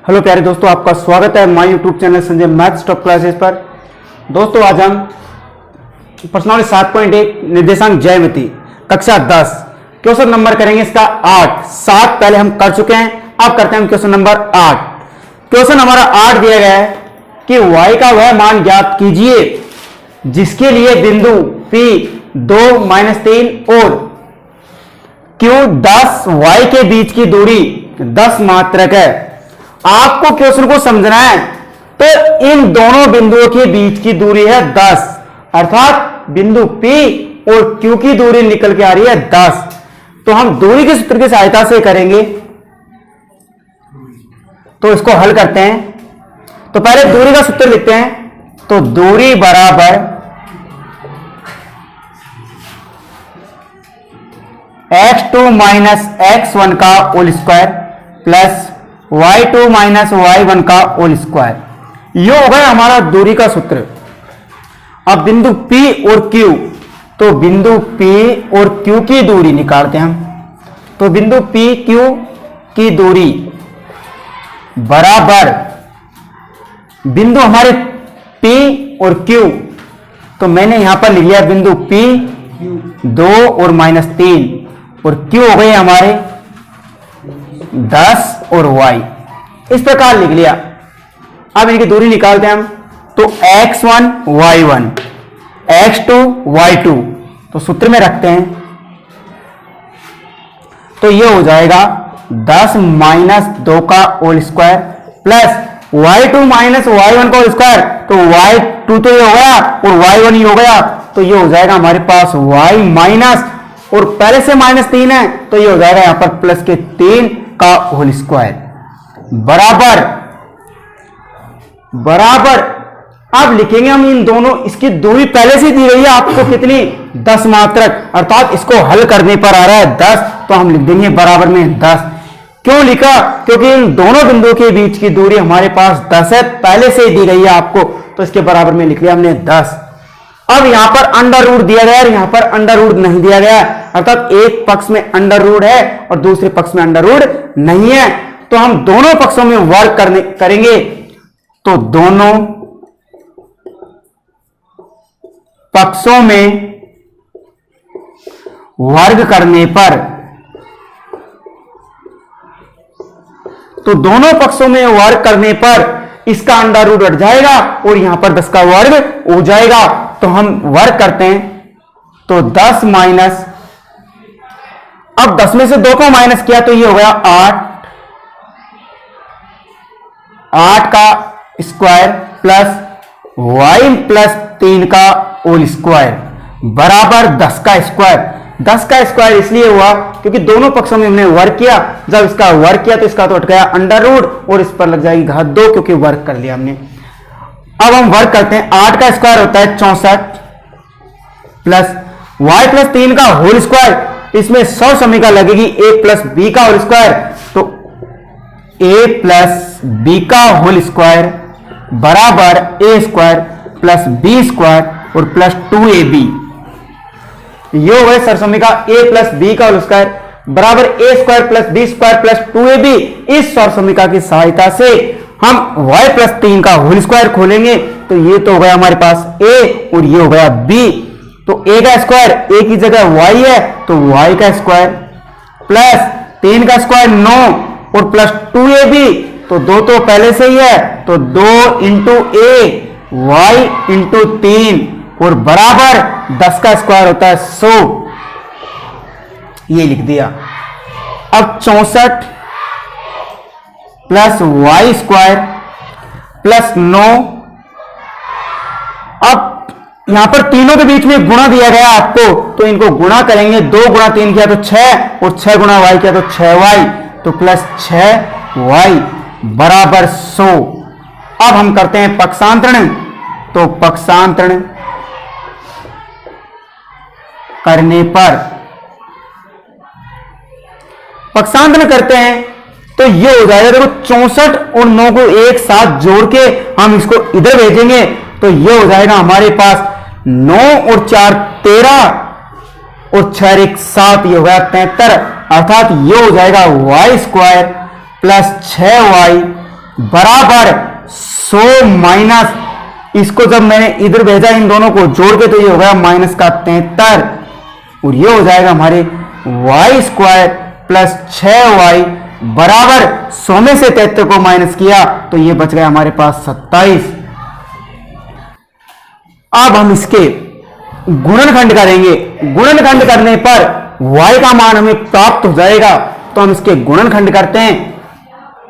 Hello प्यारे दोस्तों, आपका स्वागत है my YouTube channel Sanjay maths top classes पर। दोस्तों आज हम प्रश्नावली 7.1 निर्देशांक ज्यामिति कक्षा 10 क्वेश्चन नंबर करेंगे इसका 8। 7 पहले हम कर चुके हैं, अब करते हैं हम क्वेश्चन नंबर 8। क्वेश्चन हमारा 8 दिया गया है कि y का वह मान ज्ञात कीजिए जिसके लिए बिंदु P 2 - 3 और Q 10 y के बीच की दूरी 10 मात्रक है। आपको क्वेश्चन को समझना है तो इन दोनों बिंदुओं के बीच की दूरी है 10, अर्थात बिंदु P और Q की दूरी निकल के आ रही है 10। तो हम दूरी के सूत्र की सहायता से करेंगे, तो इसको हल करते हैं। तो पहले दूरी का सूत्र लिखते हैं। तो दूरी बराबर x2 - x1 का whole square plus y2 - y1 का होल स्क्वायर। ये हो गया हमारा दूरी का सूत्र। अब बिंदु P और Q, तो बिंदु P और Q की दूरी निकालते हैं हम। तो बिंदु P Q की दूरी बराबर बिंदु हमारे P और Q, तो मैंने यहां पर लिख लिया बिंदु P 2 और -3 और Q हो गए हमारे 10 और y, इस प्रकार लिख लिया। अब इनकी दूरी निकालते हैं हम। तो x1 y1 x2 y2, तो सूत्र में रखते हैं। तो ये हो जाएगा 10 - 2 का whole square plus y2 - y1 का होल स्क्वायर। तो y2 तो ये हो गया और y1 ही हो गया, तो ये हो जाएगा हमारे पास y माइनस, और पहले से -3 है तो ये हो जाएगा यहां पर प्लस के 3 का होल स्क्वायर बराबर। अब लिखेंगे हम इन दोनों, इसकी दूरी पहले से दी गई है आपको कितनी, 10 मात्रक, अर्थात इसको हल करने पर आ रहा है 10, तो हम लिख देंगे बराबर में 10। क्यों लिखा? क्योंकि इन दोनों बिंदुओं के बीच की दूरी हमारे पास 10 है, पहले से ही दी गई है आपको, तो इसके बराबर में लिख लिया हमने 10। अब यहां पर अंडर रूट दिया गया है, यहां पर अंडर रूट नहीं दिया गया, अर्थात एक पक्ष में अंडर रूट है और दूसरे पक्ष में अंडर रूट नहीं है। तो हम दोनों पक्षों में वर्ग करेंगे। तो दोनों पक्षों में वर्ग करने पर, तो दोनों पक्षों में वर्ग करने पर इसका अंडर रूट हट जाएगा और यहां पर 10 का वर्ग हो जाएगा। तो हम वर्ग करते हैं। तो 10 माइनस, अब 10 में से 2 को माइनस किया तो ये हो गया 8 का स्क्वायर प्लस y प्लस 3 का होल स्क्वायर बराबर 10 का स्क्वायर। 10 का स्क्वायर इसलिए हुआ क्योंकि दोनों पक्षों में हमने वर्ग किया, जब इसका वर्ग किया तो इसका तो हट गया अंडर रूट और इस पर लग जाएगी घात 2 क्योंकि वर्ग कर लिया हमने। अब हम वर्ग करते हैं। 8 का स्क्वायर होता है 64 प्लस y प्लस 3 का होल स्क्वायर, इसमें 100 समीका लगेगी a प्लस b का होल स्क्वायर, तो a प्लस b का होल स्क्वायर बराबर a square plus b square और प्लस 2ab। ये हो गए सरसमीका a प्लस b का होल स्क्वायर बराबर a square plus b square plus 2ab। इस सरसमीका की सहायता से हम y प्लस 3 का होल स्क्वायर खोलेंगे, तो ये तो हो गया हमारे पास a और ये हो गया b। तो a का स्क्वायर a की जगह y है, तो y का स्क्वायर प्लस 3 का स्क्वायर 9 और प्लस 2ab, तो 2 तो पहले से ही है, तो 2 इंटू a y इंटू 3 और बराबर 10 का स्क्वायर होता है 100। ये लिख दिया। अब 64 प्लस y स्क्वायर प्लस 9, अब यहां पर तीनों के बीच में गुणा दिया गया आपको, तो इनको गुणा करेंगे। 2 गुणा 3 किया तो 6 और 6 गुणा y किया तो 6y, तो प्लस 6y बराबर 100। अब हम करते हैं पक्षांतरण। तो पक्षांतरण करने पर, पक्षांतरण करते हैं तो ये हो जाएगा, देखो 64 और 9 को एक साथ जोड़ के हम इसको इधर भेजेंगे, तो ये हो जाएगा हमारे पास 9 और 4 13 और 6 1 7, ये हो गया 73, अर्थात ये हो जाएगा y स्क्वायर प्लस 6y बराबर 100 माइनस, इसको जब मैंने इधर भेजा इन दोनों को जोड़ के तो ये हो गया माइनस का 73, और ये हो जाएगा हमारे वाई स्क्वायर प्लस 6y बराबर 100 में से 73 को माइनस किया तो ये बच गया हमारे पास 27। अब हम इसके गुणनखंड करेंगे, गुणनखंड करने पर y का मान हमें प्राप्त हो जाएगा, तो हम इसके गुणनखंड करते हैं।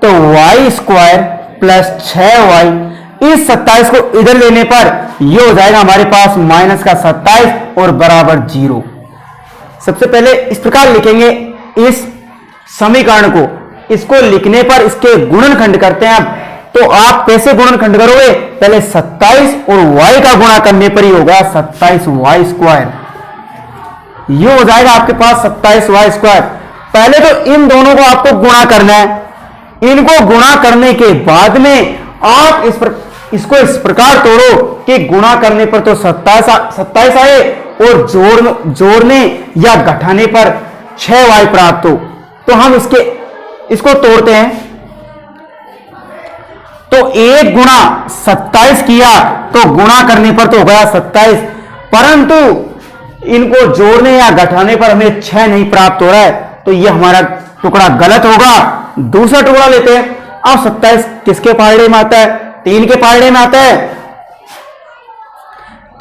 तो वाई स्क्वायर प्लस 6y, इस 27 को इधर लेने पर यह हो जाएगा हमारे पास माइनस का 27 और बराबर 0। सबसे पहले इस प्रकार लिखेंगे इस समीकरण को, इसको लिखने पर इसके गुणनखंड करते हैं। अब तो आप कैसे गुणनखंड करोगे, पहले 27 और y का गुणा करने पर ही होगा 27y स्क्वायर, ये हो जाएगा आपके पास 27y स्क्वायर। पहले तो इन दोनों को आपको गुणा करना है, इनको गुणा करने के बाद में आप इसको इस प्रकार तोड़ो कि गुणा करने पर तो 27 आए और जोड़ने या घटाने पर 6y प्राप्त हो। तो हम इसको तोड़ते हैं, तो 1 गुणा 27 किया तो गुणा करने पर तो हो गया 27, परंतु इनको जोड़ने या घटाने पर हमें 6 नहीं प्राप्त हो रहा है, तो यह हमारा टुकड़ा गलत होगा। दूसरा टुकड़ा लेते हैं। अब 27 किसके पहाड़े में आता है, 3 के पहाड़े में आता है।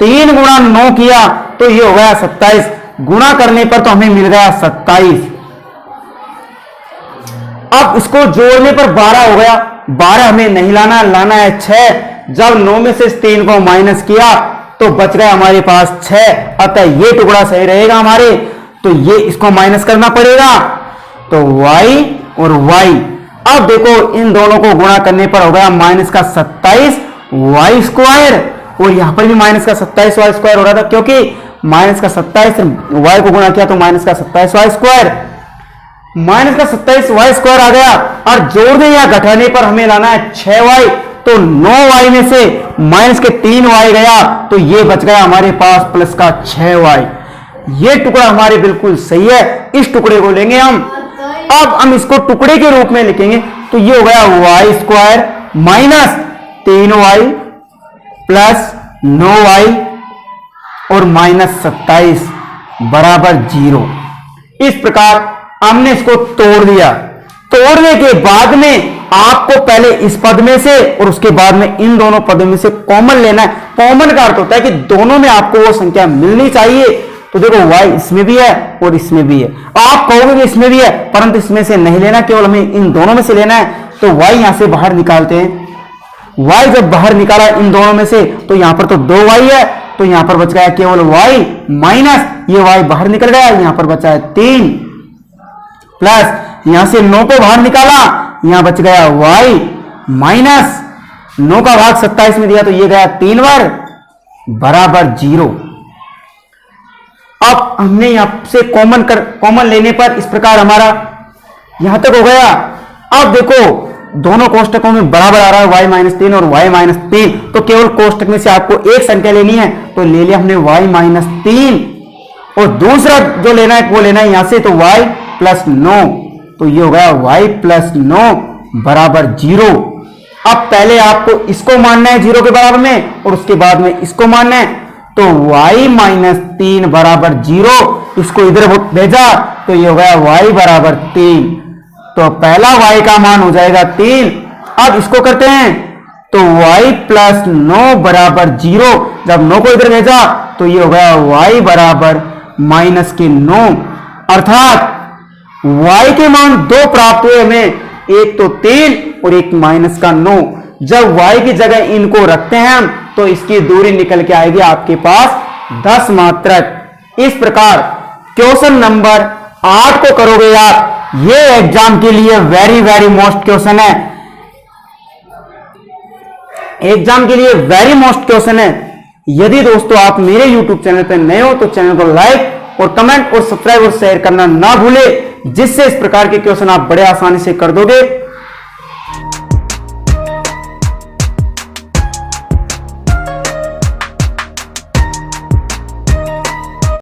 3 गुणा 9 किया तो ये हो गया 27, गुणा करने पर तो हमें मिल गया 27। अब इसको जोड़ने पर 12 हो गया, 12 हमें नहीं लाना है 6। जब 9 में से 3 को माइनस किया तो बच गया हमारे पास 6, अतः ये टुकड़ा सही रहेगा हमारे। तो ये इसको माइनस करना पड़ेगा, तो y और y। अब देखो इन दोनों को गुणा करने पर हो गया माइनस का 27y स्क्वायर, और यहां पर भी माइनस का 27y स्क्वायर हो रहा था, क्योंकि माइनस का 27 y को गुणा किया तो माइनस का 27y स्क्वायर, माइनस का 27y स्क्वायर आ गया। और जोड़ने या घटाने पर हमें लाना है 6y, तो 9y में से माइनस के 3y गया तो ये बच गया हमारे पास प्लस का 6y। ये टुकड़ा हमारे बिल्कुल सही है, इस टुकड़े को लेंगे हम। अब हम इसको टुकड़े के रूप में लिखेंगे, तो ये हो गया Y square minus 3y plus 9y और माइनस 27 बराबर 0। इस प्रकार हमने इसको तोड़ दिया। तोड़ने के बाद में आपको पहले इस पद में से और उसके बाद में इन दोनों पदों में से कॉमन लेना है। कॉमन का अर्थ होता है कि दोनों में आपको वो संख्या मिलनी चाहिए। तो देखो y इसमें भी है और इसमें भी है, आप कहोगे कि इसमें भी है, परंतु इसमें से नहीं लेना, केवल हमें इन दोनों में से लेना है। तो y यहां से बाहर निकालते हैं। y जब बाहर निकाला इन दोनों में से तो यहां पर तो 2y है, तो यहां पर बच गया केवल y माइनस ये y बाहर निकल गया, यहां पर बचा है 3 प्लस यहां से 9 को बाहर निकाला, यहां बच गया y माइनस 9 का भाग 27 में दिया तो ये गया 3 बार बराबर 0। अब हमने यहां से कॉमन लेने पर इस प्रकार हमारा यहां तक हो गया। अब देखो दोनों कोष्टकों में बराबर आ रहा है y माइनस 3 और y माइनस 3, तो केवल कोष्टक में से आपको एक संख्या लेनी है, तो ले लिया हमने y माइनस 3, और दूसरा जो लेना है वो लेना है यहां से, तो y प्लस 9, तो ये हो गया y प्लस 9 बराबर 0। अब पहले आपको इसको मानना है 0 के बराबर में और उसके बाद में इसको मानना है, तो y माइनस 3 बराबर 0, इसको इधर भेजा तो ये हो गया y बराबर 3, तो पहला y का मान हो जाएगा 3। अब इसको करते हैं तो y प्लस 9 बराबर 0, जब 9 को इधर भेजा तो ये हो गया y बराबर माइनस के 9, अर्थात y के मान 2 प्राप्त हुए हमें, एक तो 3 और एक माइनस का 9। जब y की जगह इनको रखते हैं हम तो इसकी दूरी निकल के आएगी आपके पास 10 मात्रक। इस प्रकार क्वेश्चन नंबर 8 को करोगे आप, ये एग्जाम के लिए वेरी मोस्ट क्वेश्चन है, एग्जाम के लिए वेरी मोस्ट क्वेश्चन है। यदि दोस्तों आप मेरे YouTube चैनल पर नए हो तो चैनल को लाइक और कमेंट और सब्सक्राइब और शेयर करना ना भूले, जिससे इस प्रकार के क्वेश्चन आप बड़े आसानी से कर दोगे।